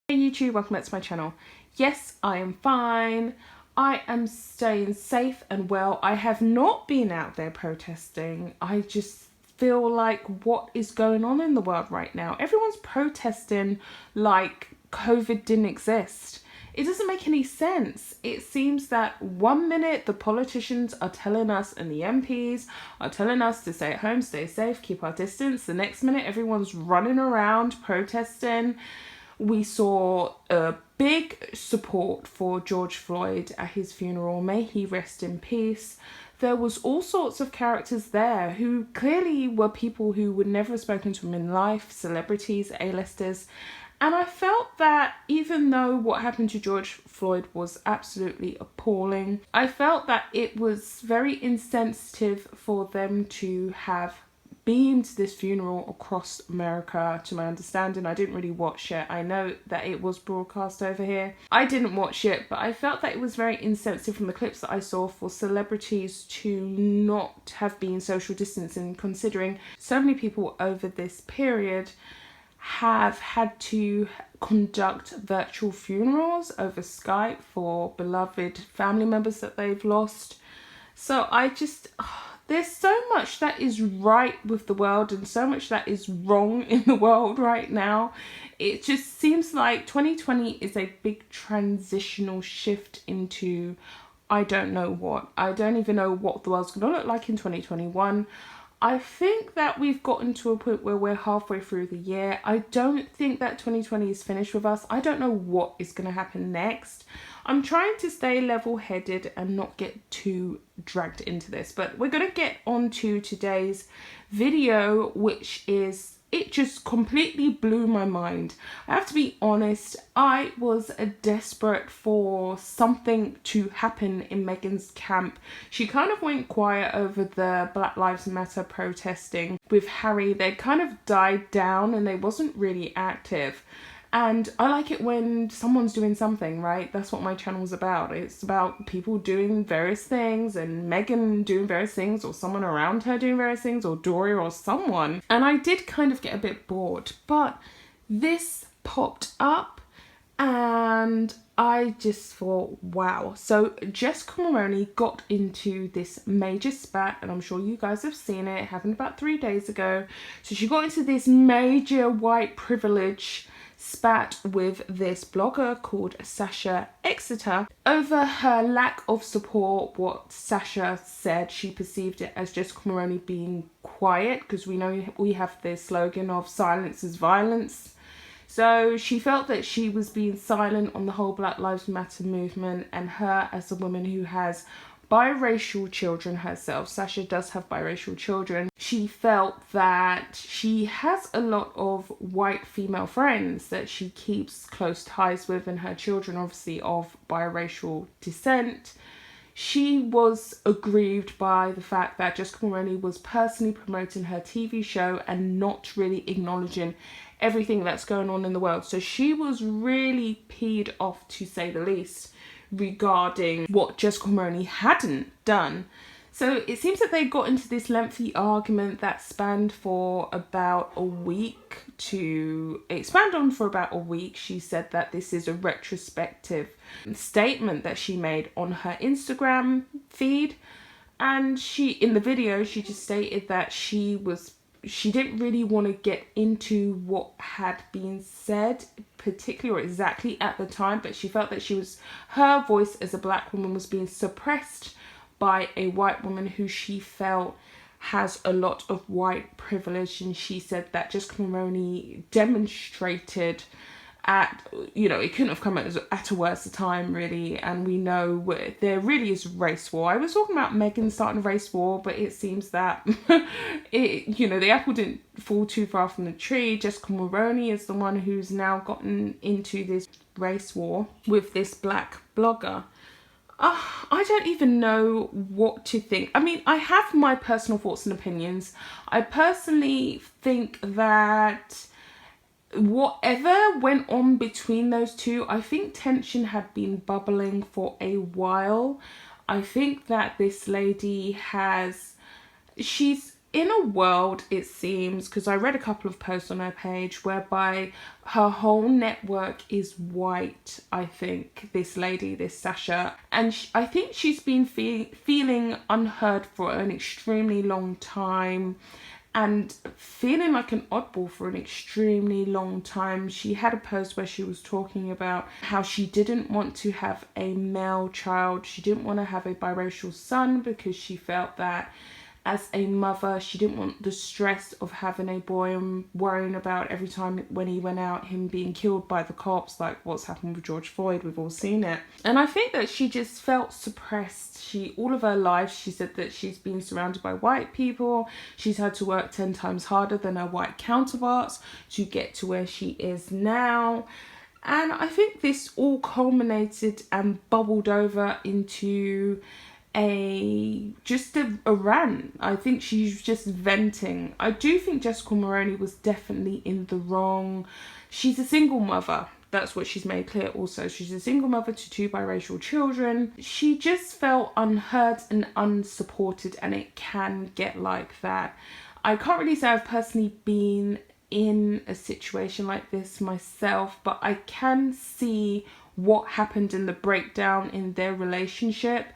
Hey YouTube, welcome back to my channel. Yes, I am fine. I am staying safe and well. I have not been out there protesting. I just feel like what is going on in the world right now? Everyone's protesting like COVID didn't exist. It doesn't make any sense. It seems that one minute the politicians are telling us and the MPs are telling us to stay at home, stay safe, keep our distance. The next minute everyone's running around protesting. We saw a big support for George Floyd at his funeral. May he rest in peace. There was all sorts of characters there who clearly were people who would never have spoken to him in life, celebrities, A-listers. And I felt that even though what happened to George Floyd was absolutely appalling, I felt that it was very insensitive for them to have beamed this funeral across America. To my understanding, I didn't really watch it. I know that it was broadcast over here. I didn't watch it, but I felt that it was very insensitive from the clips that I saw for celebrities to not have been social distancing, considering so many people over this period have had to conduct virtual funerals over Skype for beloved family members that they've lost. So there's so much that is right with the world and so much that is wrong in the world right now. It just seems like 2020 is a big transitional shift into I don't know what. I don't even know what the world's going to look like in 2021. I think that we've gotten to a point where we're halfway through the year. I don't think that 2020 is finished with us. I don't know what is going to happen next. I'm trying to stay level-headed and not get too dragged into this. But we're going to get on to today's video, which is... it just completely blew my mind. I have to be honest, I was desperate for something to happen in Meghan's camp. She kind of went quiet over the Black Lives Matter protesting with Harry. They kind of died down and they wasn't really active. And I like it when someone's doing something, right? That's what my channel's about. It's about people doing various things and Meghan doing various things or someone around her doing various things or Doria or someone. And I did kind of get a bit bored, but this popped up and I just thought, wow. So Jessica Mulroney got into this major spat, and I'm sure you guys have seen it. It happened about 3 days ago. So she got into this major white privilege spat with this blogger called Sasha Exeter over her lack of support. What Sasha said, she perceived it as Jessica Mulroney being quiet, because we know we have this slogan of silence is violence. So she felt that she was being silent on the whole Black Lives Matter movement, and her as a woman who has biracial children herself, Sasha does have biracial children, she felt that she has a lot of white female friends that she keeps close ties with, and her children obviously of biracial descent. She was aggrieved by the fact that Jessica Mulroney was personally promoting her TV show and not really acknowledging everything that's going on in the world. So she was really peed off, to say the least, regarding what Jessica Mulroney hadn't done. So it seems that they got into this lengthy argument that spanned for about a week. It spanned on for about a week. She said that this is a retrospective statement that she made on her Instagram feed, and in the video she just stated that she didn't really want to get into what had been said particularly or exactly at the time, but she felt that her voice as a black woman was being suppressed by a white woman who she felt has a lot of white privilege. And she said that Jessica Mulroney demonstrated it couldn't have come at a worse time, really. And we know there really is race war. I was talking about Meghan starting a race war, but it seems that the apple didn't fall too far from the tree. Jessica Mulroney is the one who's now gotten into this race war with this black blogger. I don't even know what to think. I mean, I have my personal thoughts and opinions. I personally think that whatever went on between those two, I think tension had been bubbling for a while. I think that this lady she's in a world, it seems, because I read a couple of posts on her page whereby her whole network is white, I think, this lady, this Sasha. And I think she's been feeling unheard for an extremely long time and feeling like an oddball for an extremely long time. She had a post where she was talking about how she didn't want to have a male child. She didn't want to have a biracial son because she felt that as a mother, she didn't want the stress of having a boy and worrying about every time when he went out, him being killed by the cops, like what's happened with George Floyd. We've all seen it. And I think that she just felt suppressed. All of her life, she said that she's been surrounded by white people. She's had to work 10 times harder than her white counterparts to get to where she is now. And I think this all culminated and bubbled over into a rant. I think she's just venting. I do think Jessica Mulroney was definitely in the wrong. She's a single mother. That's what she's made clear also. She's a single mother to 2 biracial children. She just felt unheard and unsupported, and it can get like that. I can't really say I've personally been in a situation like this myself, but I can see what happened in the breakdown in their relationship.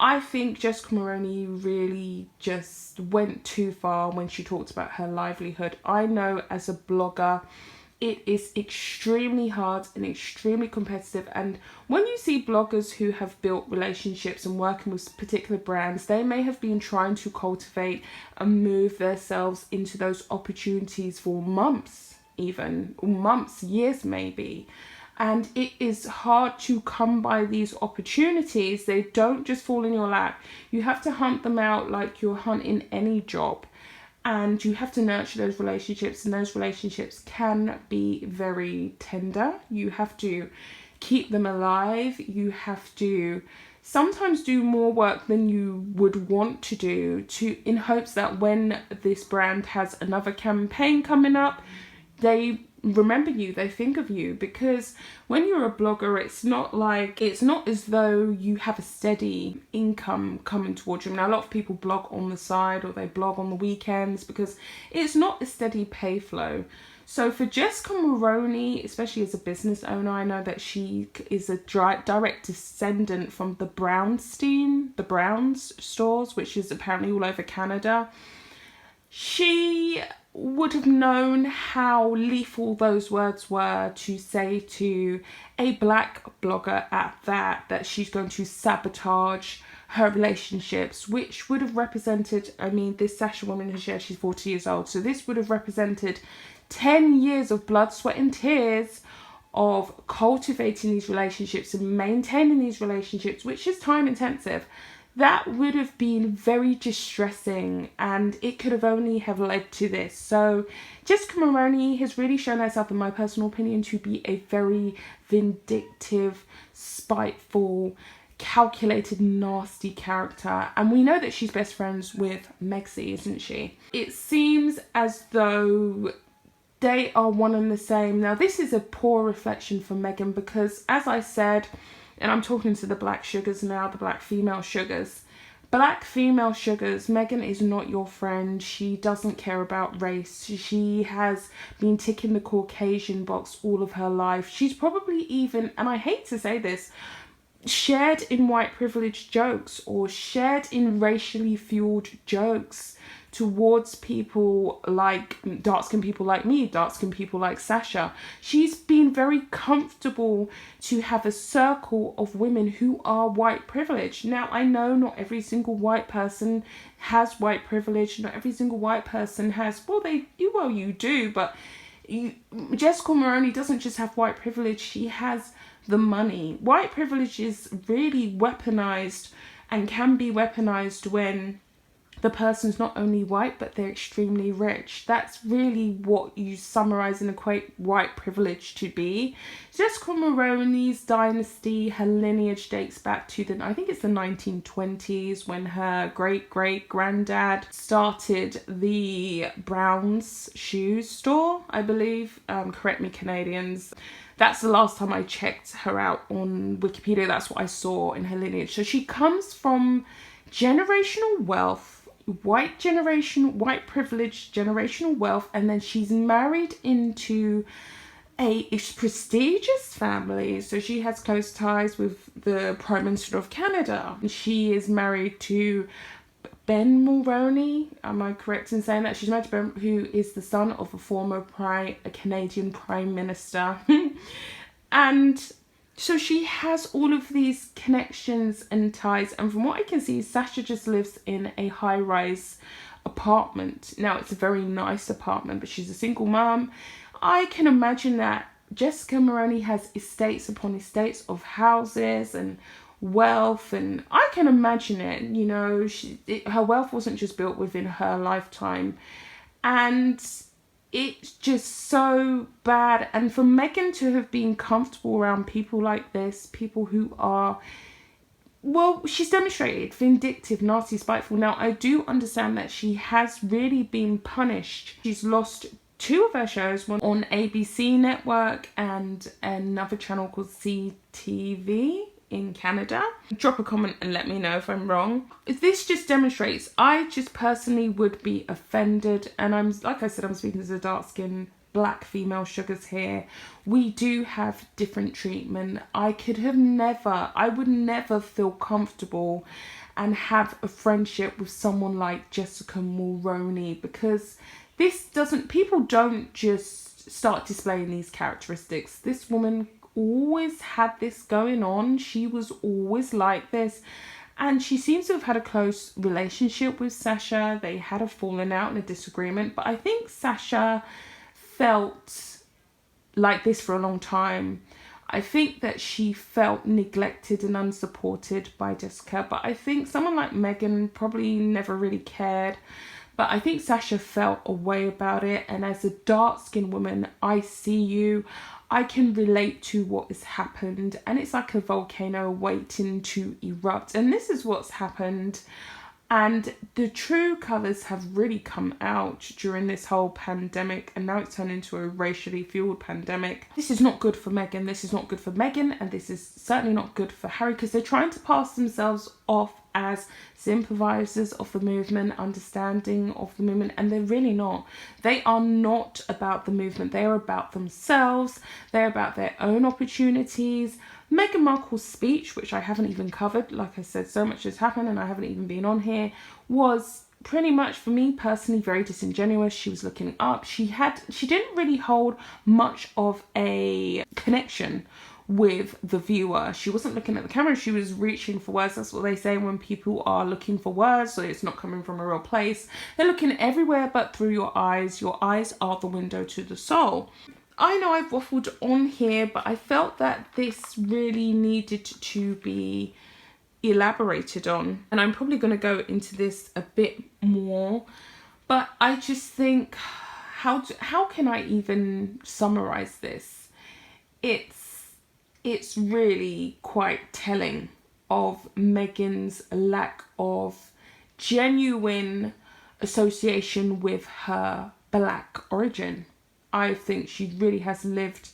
I think Jessica Mulroney really just went too far when she talked about her livelihood. I know as a blogger, it is extremely hard and extremely competitive. And when you see bloggers who have built relationships and working with particular brands, they may have been trying to cultivate and move themselves into those opportunities for months, even months, years maybe. And it is hard to come by these opportunities. They don't just fall in your lap. You have to hunt them out like you're hunting any job. And you have to nurture those relationships. And those relationships can be very tender. You have to keep them alive. You have to sometimes do more work than you would want to do in hopes that when this brand has another campaign coming up, they remember you, they think of you. Because when you're a blogger, it's not as though you have a steady income coming towards you. Now, a lot of people blog on the side or they blog on the weekends because it's not a steady pay flow. So for Jessica Mulroney, especially as a business owner, I know that she is a direct descendant from the Browns stores, which is apparently all over Canada. She would have known how lethal those words were to say to a black blogger at that she's going to sabotage her relationships, which would have represented, I mean, this Sasha woman has shared she's 40 years old, so this would have represented 10 years of blood, sweat and tears of cultivating these relationships and maintaining these relationships, which is time intensive. That would have been very distressing, and it could have only have led to this. So Jessica Mulroney has really shown herself, in my personal opinion, to be a very vindictive, spiteful, calculated, nasty character. And we know that she's best friends with Meghan, isn't she? It seems as though they are one and the same. Now, this is a poor reflection for Meghan because, as I said, and I'm talking to the black sugars now, the black female sugars. Black female sugars, Meghan is not your friend. She doesn't care about race. She has been ticking the Caucasian box all of her life. She's probably even, and I hate to say this, shared in white privilege jokes or shared in racially fueled jokes towards people like dark-skinned people like me, dark-skinned people like Sasha. She's been very comfortable to have a circle of women who are white privileged. Now, I know not every single white person has white privilege. Not every single white person has, you do, but Jessica Mulroney doesn't just have white privilege, she has the money. White privilege is really weaponized and can be weaponized when the person's not only white, but they're extremely rich. That's really what you summarize and equate white privilege to be. Jessica Mulroney's dynasty, her lineage dates back to I think it's the 1920s when her great-great-granddad started the Brown's shoes store, I believe. Correct me, Canadians. That's the last time I checked her out on Wikipedia. That's what I saw in her lineage. So she comes from generational wealth. white privilege, generational wealth, and then she's married into a prestigious family. So she has close ties with the Prime Minister of Canada. She is married to Ben Mulroney. Am I correct in saying that? She's married to Ben, who is the son of a former Canadian Prime Minister. And so she has all of these connections and ties. And from what I can see, Sasha just lives in a high-rise apartment. Now, it's a very nice apartment, but she's a single mom. I can imagine that Jessica Mulroney has estates upon estates of houses and wealth, and I can imagine it. You know, her wealth wasn't just built within her lifetime, and it's just so bad. And for Meghan to have been comfortable around people like this, people who are, well, she's demonstrated vindictive, nasty, spiteful. Now, I do understand that she has really been punished. She's lost 2 of her shows, one on ABC network and another channel called CTV in Canada. Drop a comment and let me know if I'm wrong. This just demonstrates, I just personally would be offended. And I'm, like I said, I'm speaking as a dark-skinned black female sugars here. We do have different treatment. I would never feel comfortable and have a friendship with someone like Jessica Mulroney, because people don't just start displaying these characteristics. This woman always had this going on. She was always like this. And she seems to have had a close relationship with Sasha. They had a falling out and a disagreement. But I think Sasha felt like this for a long time. I think that she felt neglected and unsupported by Jessica. But I think someone like Meghan probably never really cared. But I think Sasha felt a way about it. And as a dark-skinned woman, I see you. I can relate to what has happened. And it's like a volcano waiting to erupt. And this is what's happened. And the true colours have really come out during this whole pandemic. And now it's turned into a racially fueled pandemic. This is not good for Meghan. This is not good for Meghan. And this is certainly not good for Harry, because they're trying to pass themselves off as sympathizers of the movement, understanding of the movement, and they're really not. They are not about the movement. They are about themselves. They're about their own opportunities. Meghan Markle's speech, which I haven't even covered, like I said, so much has happened and I haven't even been on here, was pretty much, for me personally, very disingenuous. She was looking up. She didn't really hold much of a connection with the viewer. She wasn't looking at the camera. She was reaching for words. That's what they say when people are looking for words, so it's not coming from a real place. They're looking everywhere but through your eyes. Your eyes are the window to the soul. I know I've waffled on here, but I felt that this really needed to be elaborated on, and I'm probably going to go into this a bit more, but I just think, how can I even summarize this? It's really quite telling of Meghan's lack of genuine association with her black origin. I think she really has lived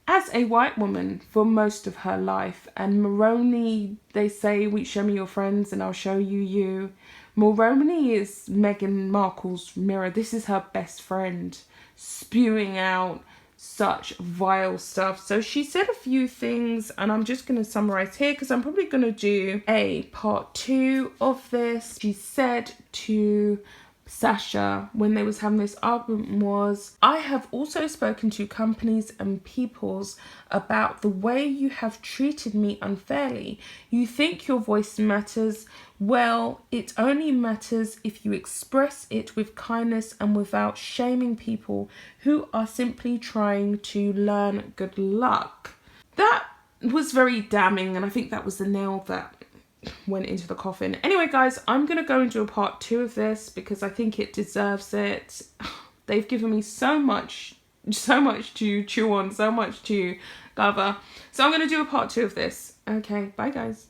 as a white woman for most of her life. And Mulroney, they say, show me your friends and I'll show you you. Mulroney is Meghan Markle's mirror. This is her best friend, spewing out such vile stuff. So she said a few things, and I'm just going to summarize here because I'm probably going to do a part 2 of this. She said to Sasha when they was having this argument was, I have also spoken to companies and peoples about the way you have treated me unfairly. You think your voice matters. Well, it only matters if you express it with kindness and without shaming people who are simply trying to learn. Good luck. That was very damning, and I think that was the nail that went into the coffin. Anyway, guys, I'm gonna go and do a part 2 of this because I think it deserves it. They've given me so much to chew on, so much to cover. So I'm gonna do a part 2 of this. Okay, bye guys.